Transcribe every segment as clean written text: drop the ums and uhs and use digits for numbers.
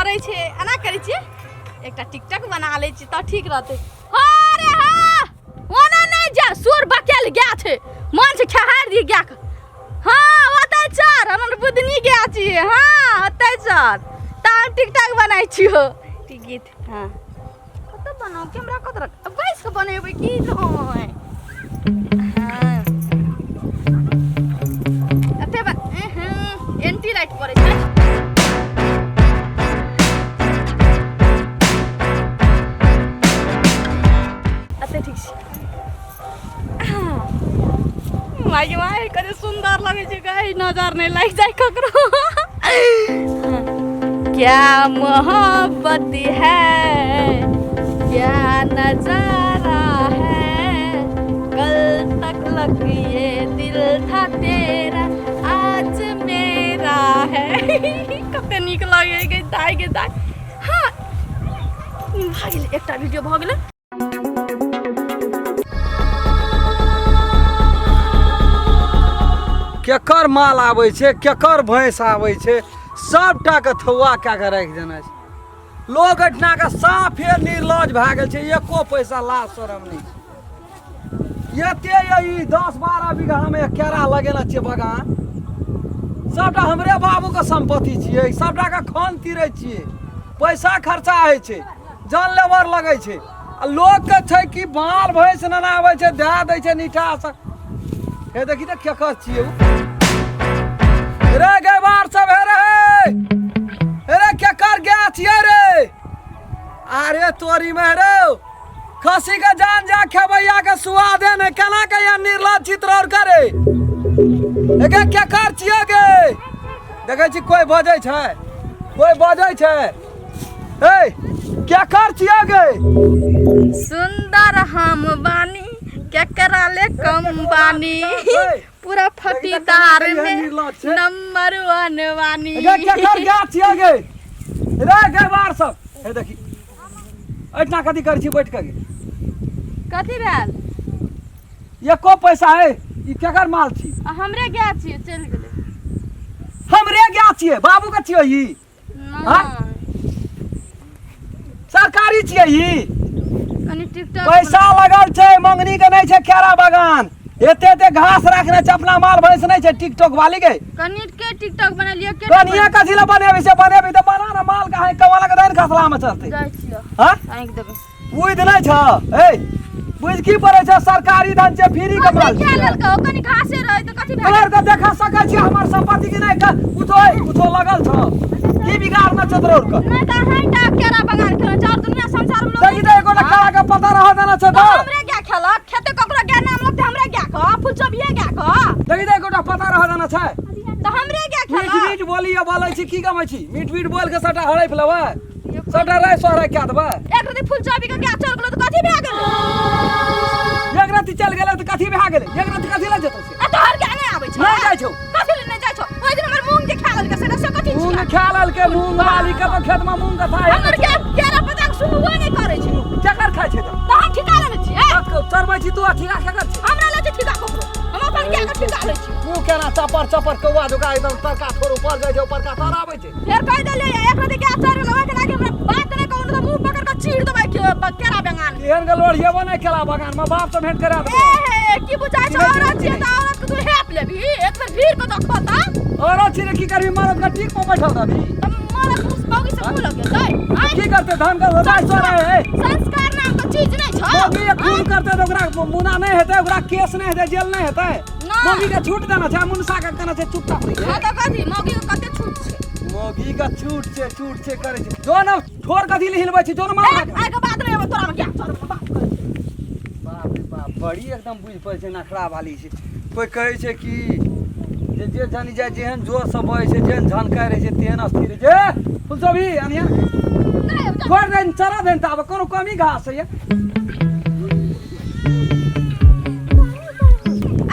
करे छे एना करे छी एकटा टिकटॉक बना ले छी त ठीक रहते। हां रे हां ओना नहीं जा सुर बकेल गया छे मन से खहार दी गया। हां ओतै चर हमर बुदनी गया छी। हां ओतै चर त टिकटॉक बनाई छियो टिकट। हां कत बनाओ कैमरा कत रख बैस के बनेबै की होय। हां अते एंटी लाइट पड़े छै। अते ठीक छै माय कते सुंदर लगे छै गाय नजर नहीं लग जाए ककरो। क्या मोहब्बत है क्या नजारा है कल तक लग ये दिल था तेरा आज मेरा है। कते नीक लगे गे दाई गे दाई। हाँ भ गेलै एकटा वीडियो भ गेलै। केकर माल आवे छे केकर भैंस आवे छे सबटा के थौआ क्या के राख देना छे। लोग एठना के साफे निर्लज भ गेल छे एको पैसा लाज शरम नहीं छे। एते ई 10-12 बीघा में केरा लगेला छे बगान सबटा हमरे बाबू के संपत्ति छिए सबटा के खन तीरे छिए पैसा खर्चा होय छे जन लेबर लगे छे। आ लोग के छे कि माल भैंस न आवे छे दे दै छे नीठा से। हे देखी त केकर छिए रे गवार सब हे रे केकर गया छिए रे। अरे तोरी में रे खसी के जान जा खेबैया के स्वाद है ने केना के या निर्लज चित्र और करे एके केकर छिए गे। देखे छी कोई बजै छै ए केकर छिए गे। सुंदर हम बानी केकरा ले कम बानी पूरा फटीदार में नंबर 1 बानी। केकर गया छिए गे रे गवार सब हे देखी एतना कथी कर छी बैठ के गे कथी भेल एको पैसा है ई केकर माल छी। हमरे गया छिए चल गेलै हमरे गया छिए बाबू के छिए ई हां सरकारी छिए ई कनी टिकटॉक पैसा लगल छे मंगनी के नहीं छे केरा बागान एते घास रखने छे अपना माल भैंस नहीं छे टिकटॉक वाली के कनी के टिकटॉक बना लियो के कनिया कथी ला बनेबी से बनेबी त बना ना माल का है कवाला के दैन खसला में चलते जाय छियो हां आंख देबे बुझ नहीं छ ए बुझ की पड़े छे सरकारी धन छे फ्री के माल क्या ललका कनी घासे रहे त कथी भेल कलर के देखा सकै छी हमर संपत्ति की नहीं उठो लगल छ की बिगाड़ न चतरोर के नहीं त हटा केरा बागान के चार दुनिया संसार में लोग देखि त एको काला के पता रह देना छ त हमरे क्या खेला खेते ककरो क्या नाम लगते हमरे क्या क फूल चबिए क्या क देखि त एको पता रह देना छ त हमरे क्या खेला मीठ बोलिए बोलै छी की गमै छी मीठ बोल के सटा हड़ैप लेबै सटा रे सोहरा क्या देबै एक रति फूल चबी के क्या चल गेलो त कथी भए गेलो एक रति चल गेलै त कथी भए गेलै एक रति कथी ला जेतौ से आ तोहर क्या नहीं आबै छ नहीं जाय छौ कथी ले नहीं जाय छ ओइ दिन हमर मूंग के खा लेलकै से कथी छी मूंग खा लेलकै मूंग वाली के तो खेत में मूंग का था हमर के केरा पता सुनबो नहीं करे छै केकर खाय छै त हम ठिका लेने छी चरबै छी तू ठिका केकर छी हमरा ले ठिका ककरो हम अपन क्या के ठिका ले छी मुंह केना चपर कौवा दुका एकदम तरका थोर ऊपर जाय छै ऊपर का तर आबै छै फेर कह देले एक रति क्या चर लगा के लागे हमरा बात नहीं कहू त मुंह पकड़ के चीड़ देबै के केरा बेंगान एहन के लोड़िएबो नहीं केला बागान में बाप से भेंट करा देबो ए की बुझाय छ औरत छी त औरत के तू हेप लेबी एक बेर भीड़ के देखबो त औरत छी की करबी मरद का टीक पे बैठल रहबी मारा मुस बागी से फूल लगे जाय की करते धान का होता सोरा है संस्कार नाम का चीज नहीं छ मोगी खून करते तो ओकरा मुना नहीं हेतै ओकरा केस नहीं हेतै जेल नहीं हेतै मोगी के छूट देना छै मुनसा के देना छै चुपचाप रही हां त कथी मोगी के कते छूट छै मोगी का छूट छै करे छै जो न ठोर कथी हिलबै छै जो न मार आइ के बात नहीं तोरा में क्या बाप रे बाप बड़ी एकदम बुझ पड़े छै नखरा वाली छै कोई कहै छै कि जे जानी जाय जेहन जोर से बहे छै जेहन झनकाय रहे छै तेहन स्थिर जे फुल सब ही अनिया छोड़ देन चरा देन त अब कोनो कमी घास है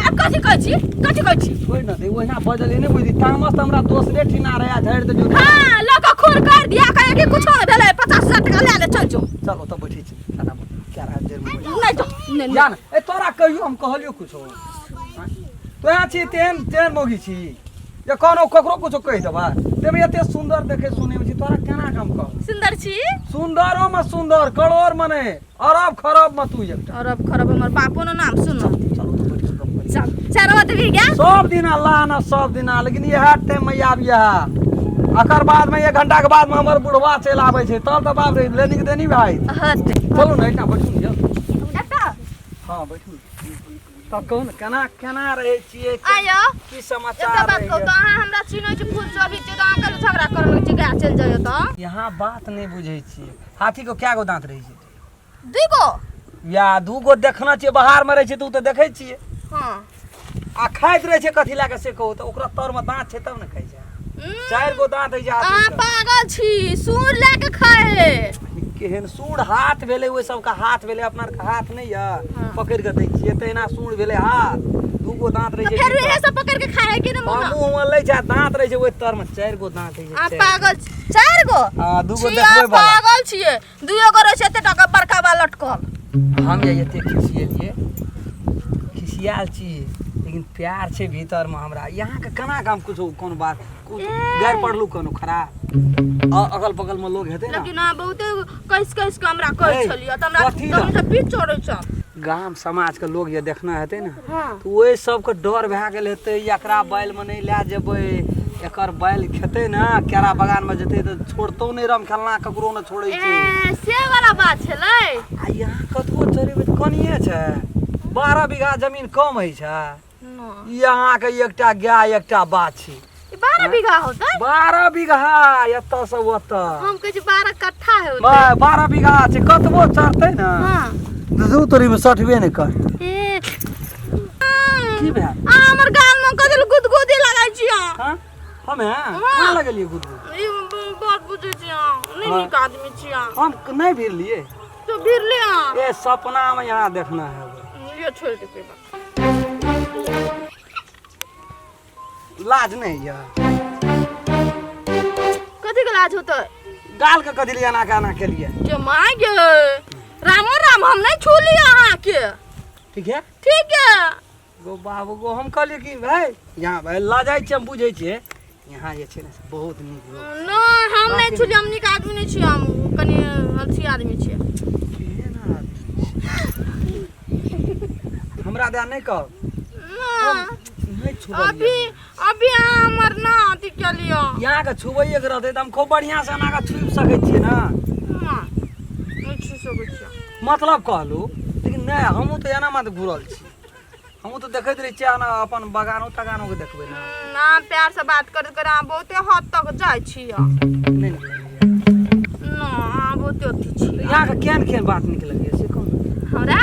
अब कथी कहै छी छोड़ न दे ओहिना बजले ने बुझी तामस हमरा दोसरे ठिना रहा झड़ दे जो हां लका खोर कर दिया कहे कि कुछ न भेले 50,000 टका ले ले चल जो चलो त बैठी छी खाना क्या रहा देर में नहीं जो नहीं जान ए तोरा कहियो हम कहलियो कुछ तो यहाँ छी तेन मोगी छी जे कोनो ककरो कुछो कहि देबा तेमे एते सुंदर देखे सुने में छी तोरा केना काम कह सुंदर छी सुंदरो में सुंदर करोड़ मने अरब खरब में तू एकटा अरब खरब हमर बापो न नाम सुनो चलो तो बैठ के गप करी चल चारवा देवी क्या सब दिन अल्लाह ना सब दिन लेकिन यह टाइम में आब यह अकर बाद में 1 घंटा के बाद में हमर बुढ़वा चल आबै छै तब त बाप रे लेनी के देनी भाई हट चलो ना एकटा बैठू ने डॉक्टर हां बैठू त कौन केना रहे छिए आयो की एकटा समाचार बात कहू तो अहाँ हमरा चिन्है छी फूल सब छै तो अहाँ कल झगड़ा कर लगै छी गाछ चल जायो तो यहाँ बात नहीं बुझे छिए हाथी को क्या गो दांत रहे छै दुगो या दूगो देखना छिए बाहर में रहे छै तू तो देखे छिए हां आ खाइत रहे छै कथी ला के से कहू तो ओकरा तर में दांत छै तब न खाइ छै 4 गो दांत है आ हाथी पागल छी सूर लेके खाए केहन सूर हाथ भेले ओइ सब का हाथ भेले अपना का हाथ नहीं है पकड़ के दै छिए तैना सूर भेले हाथ दूगो दांत रहे छै फिर ये सब पकड़ के खाए कि न मुंह मुंह में ले जा दांत रहे छै ओइ तर में 4 गो दांत है आ पागल 4 गो हां दूगो छिया, देखबै बा पागल छिए दुगो गो रहे छै एते टका बड़का बा लटकल हम ये एते खिसियलिए खिसियाल छी लेकिन प्यार छै भीतर में हमरा यहाँ के केना काम कुछ कोन बात कुछ गैर पढ़लू कोनो खराब अगल बगल में लोग हेते ना लेकिन आ बहुते कैस के हमरा कहै छलिए त हमरा कथी तुम से पीछ चढ़ै छ गाम समाज के लोग ये देखना हेते ना हां तो ओइ सब के डर भए गेल हेते एकरा बैल में नहीं ले जेबै एकर बैल खेते ना केरा बगान में जेते तो छोड़तो नहीं राम खेलना ककरो न छोड़ै छै ए से वाला बात छलै आ यहाँ कतबो चरेबै कनिए छै 12 बीघा जमीन कम है छै यहाँ के एकटा गाय एकटा बाछी 12 बीघा होतै 12 बीघा एतऽ से ओतऽ हम कहै छी 12 कट्ठा होतै 12 बीघा छै कतबो चरतै ना हां दू तोरी में सठबे नहीं कर ए की भेल आ हमर गाल में कदल गुदगुदी लगाइ छी हां हमे कहां लगलिए गुदगुद ई बात बुझै छी नहीं नीक आदमी छी हम नहीं भिरलिए तो भिरले ए सपना में यहाँ देखना है ये छोड़ के पेबा लाज नहीं है कथी के लाज होतै गाल के कथी लिया ना गाना के लिए के माय गे राम राम हम नहीं छूली अहाँ के ठीक है गो बाबू गो हम कहलिए कि भाई यहाँ भाई लाजाई छी हम बुझै छिए यहाँ जे छै ने बहुत नीक लोग नहीं हम नहीं छूली हम नीक आदमी नहीं छी हम कनी अच्छी आदमी छी केहन आदमी हमरा दे नहीं कह नहीं छुबलिए अभी हमर ना अथी के लियो यहाँ के छुबैए के रहते त हम खूब बढ़िया से ना के छुब सकै छिए ना नहीं छू सकै छी मतलब कहलू लेकिन नहीं हमहू तो एना मत घुरल छी हमहू तो देखैत रही छिए ना अपन बगानो तगानो के देखबै ना ना प्यार से बात कर कर बहुते हद तक जाय छी नहीं ना बहुते अथी छी यहाँ के केहन बात निक लगे से कहू हमरा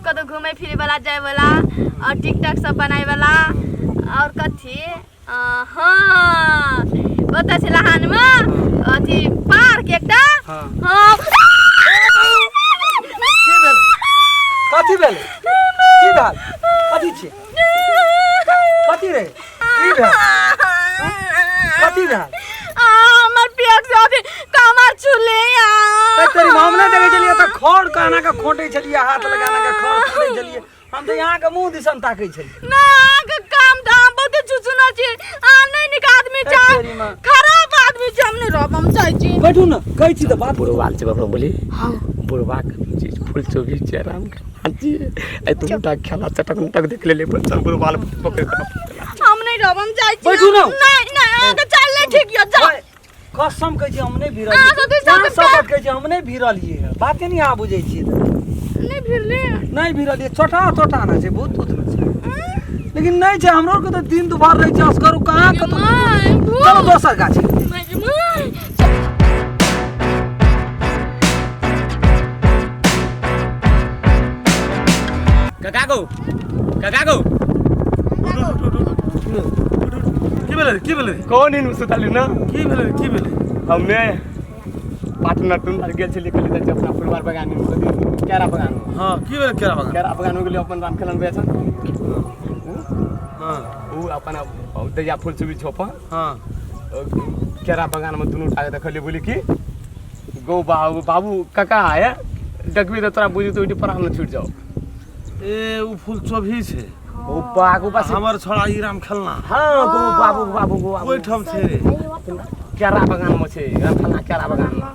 कदो घूमे फिरे वाला जाए वाला और टिकटॉक सब बनाए वाला और कथी हाँ ओतऽ से लहान में अथी पार्क एकटा हां की भेल की भेल कथी छै कथी रे की भेल कथी भेल हमर पेट से अभी कमर छुले यार तेरी मामले देखे चलिए त खड़ कहना के खोटे चलिए हाथ लगाना के खड़ खोटे चलिए हम तो यहाँ के मुंह दिसन ताकै छलिए ना के काम धाम बहुते चुचुना छी आ नहीं निक आदमी छ खराब आदमी छ हम नहीं रहब हम चाहि छी बैठू ना कहै छी त बात बुढ़वाल से बाबा बोली हां बुढ़वा के फूल चोभी चेहरा में हाजी ए तुम ता खेला चटक मुटक देख ले बच्चा बुढ़वाल पकड़ कर हम नहीं रहब हम चाहि छी बैठू ना नहीं नहीं आगे चल ले ठीक य जा कसम कहै छी हम नहीं भिरल सब कहै छी हम नहीं भिरलिए बाते नहीं आ बुझै छी नहीं भिरले नहीं भिरलिए छोटा ना छै बहुत बहुत ना छै लेकिन नहीं छै हमरो के तो दिन दुपहर रहे छै असगरु कहां कतो चलो दोसर गाछ काका की भेलै कौन इन सुताली ना की भेलै हमने पार्टनर तुम बार गेल छली कली त अपना परिवार बगान में केरा बगान हां की भेलै केरा बगान में गेली अपन राम खेलन बेचन हां उ अपन दैया फूल छुबी छोप हां केरा बगान में दुनु उठा के देखली बोली कि गो बाबू काका आया देखबी त तोरा बुझी तो उठी पर हम छूट जाओ ए उ फूल चोभी छै ओ बाबू पास हमर छोड़ा ई राम खेलना हां गो बाबू ओइ ठाम छै रे केरा बगान में छे राम खेलना केरा बगान में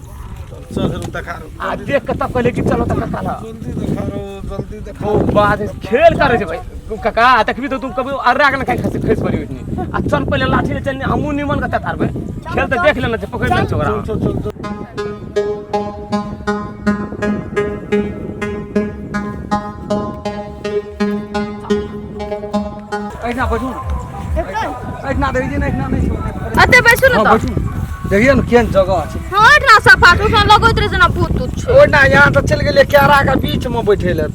चल देखा आ देख के तब कहले कि चलो तक काल जल्दी देखा ओ बात खेल करे छे भाई काका देखबी तो तुम कभी अर्रा के न खाई खस पड़ी उठनी आ चल पहले लाठी ले चलनी हमू निमन के तारबे खेल तो देख लेना पकड़ ले छोरा चल ऐना बैठू ऐना देखिए ना ऐना नहीं अते बैसु न हां त बैठू देखिए ना केन जगह छै हां ना सफा तो सन लगोत रे जना भूत उठ ओ ना यहाँ तो चल गेले केरा के बीच में बैठेले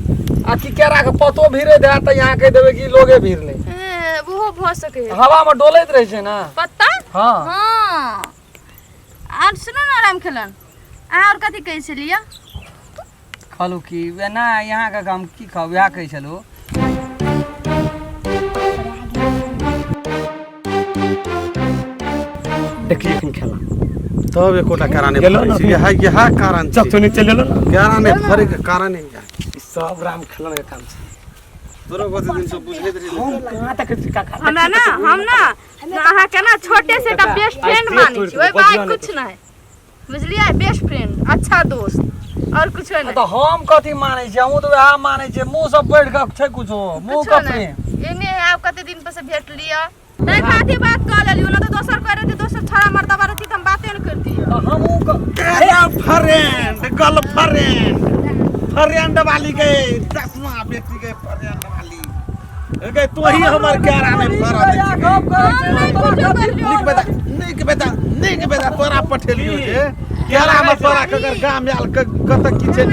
आ की केरा के पतो भीरे दे त यहाँ कह देबे कि लोगे भीर ले ए वो भ सके हवा में डोलैत रहे छै ना पत्ता हां हां और सुनो ना राम खेलन आ और कथि कहै छलिया खालू की वे ना यहाँ का काम की खाओ यहाँ कह चलो देखिए किन खेला तब एकोटा कारण गेलो ना है यह कारण जब तो नहीं चले लो कारण फरे के कारण है सब राम खेलन के काम छे तोरा कते दिन से बुझैत रही हम कहां तक का हमरा ना हम ना अहाँ के ना छोटे से का बेस्ट फ्रेंड मानी छी ओइ बात कुछ नहीं बुझलिए बेस्ट फ्रेंड अच्छा दोस्त और कुछ नहीं तो हम कथी माने छी हम तो वह माने छी मुंह सब बैठ के छै कुछो मुंह कुछो का नहीं। प्रेम एने आप कते दिन पर से भेट लिया तै खाती बात कर लेलियो ना तो दोसर करे थे दोसर छोरा मर्दा रहती त हम बातें न करती तो हम फ्रेंड गर्लफ्रेंड वाली के 10वां बेटी के फ्रेंड वाली के तो ही हमर क्यारा में निक बेटा तोरा पठेलियो जे क्यारा में तोरा के अगर गांव में आल कत की छै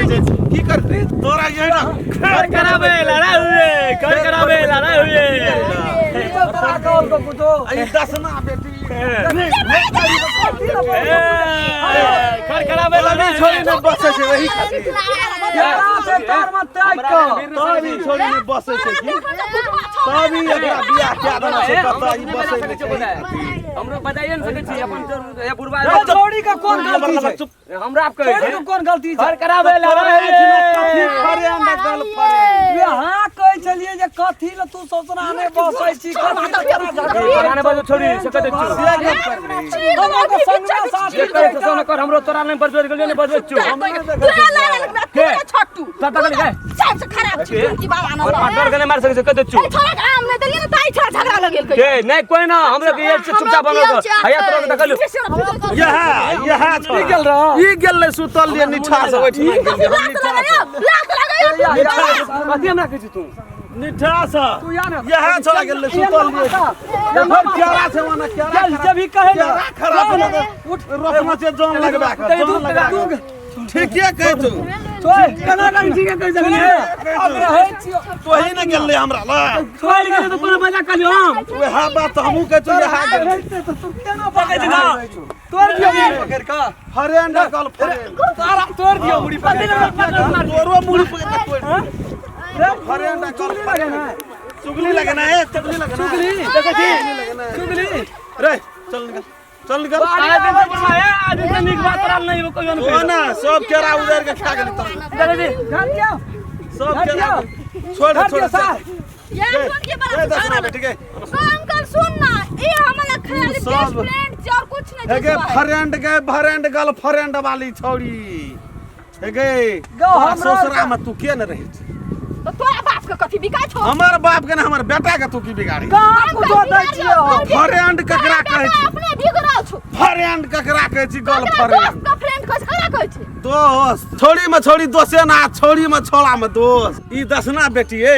की करते तोरा यही ना कर करावे लड़ा हुए कर करावे लड़ा हुए आई 10वां बेटी कर करावे लड़ा छोरी ने बसे छै वही खातिर तभी छोरी ने बसे छै की तभी एकरा बियाह क्या देना छै पता ई बसे छै हमरो बताइए न सके छी अपन ए बुढ़वा छोड़ी का कौन गलती छै हमरा आप कहे छोड़ी का कौन गलती छै घर करावे लड़ा कथी फरे अंडा गल फरे ये हां कह चलिए जे कथी ल तू ससुरा ने बसै छी कथी गाने बाजू छोड़ी सकत छी हम के संग में साथ जे कहे तो न कर हमरो तोरा नहीं बजबे गेल नहीं बजबे छु के छोटू तब तक गए सब से खराब छी की बात आना और पार्टनर गले मार सके सकत छु छोरा काम ने दलिए ना ताई छोरा झगड़ा लगेल के नहीं कोई ना हमरो के ये चुपचाप बनो हया तोरा के देखलु यह ई गेल रह ई गेल सुतल लिए निठा से बैठ लाख लगायो कथि हमरा कहै छी तू निठा से तू या ना यह छोड़ा गेल सुतल लिए ये भर क्यारा छै वना क्यारा जब भी कहे ना खराब लगे उठ रोकना से जान लगबा के जान लगा ठीक है कह तू छोड़ कना रंग ठीक है कह जगह अब रहे छी तो ही न गेल हमरा ला छोड़ के तो पूरा मजा कर लियो हम वह बात हमहू कह तू यह गेल तो तू केना पकड़ ना तोड़ दियो पकड़ का फरे अंडा गल फरे तारा तोड़ दियो मुड़ी पकड़ तोरो मुड़ी पकड़ तोड़ फरे अंडा गल फरे चुगली लगना है चुगली लगना चुगली देखै छी चुगली रे चल निकल आज से निक बात रहल नहीं कोई तो ना सब केरा उधर के खा गेल चले जी घर जाओ सब केरा छोड़ ये सुन के बड़ा दसना बेटी के अंकल सुन ना ये हमारा खाली बेस्ट फ्रेंड और कुछ नहीं हेगे फरेंड गल फरेंड वाली छौड़ी हेगे गो हमरा ससुरा में तू के न रही छी तो तोरा बाप के कथि बिकाय छौ हमर बाप के ना हमर बेटा के तू की बिगाड़ी कहां कुछो दै छियो फरेंड ककरा कहै छी अपने बिगड़ल छौ फरेंड ककरा कहै छी गल दोस्त फरेंड का फ्रेंड ककरा कहै छै दोस्त छोड़ी में छोड़ी दोसे ना छोड़ी में छोड़ा में दोस्त ई दसना बेटी ए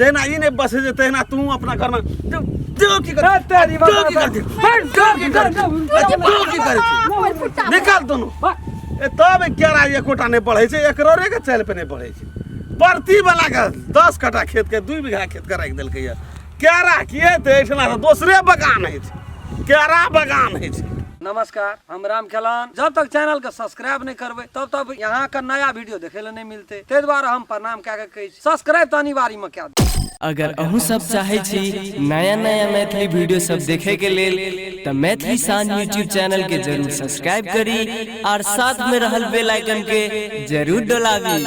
जेना ई ने बसे जे तेना तू अपना घर में जो की कर तेरी बात निकाल दोनों ए तब केरा एकोटा नहीं बढ़े छै एकरोरे के चल पे नहीं बढ़े छै प्रति वाला के 10 कट्ठा खेत के 2 बीघा खेत के राख देलकै या केरा किए ते एठना दूसरे बगान है केरा बगान है। नमस्कार, हम राम खेलान। जब तक चैनल के सब्सक्राइब नहीं करबे तब तक यहाँ का नया वीडियो देखे ला नहीं मिलते। ते द्वारा हम प्रणाम क्या कहे सब्सक्राइब तो अनिवार्य में क्या अगर अहू सब चाहे छी नया नया मैथिली वीडियो सब देखे के लेल तो मैथिली साँझ यूट्यूब चैनल के जरूर सब्सक्राइब करी और साथ में रहल बेल आइकन के जरूर दबावी।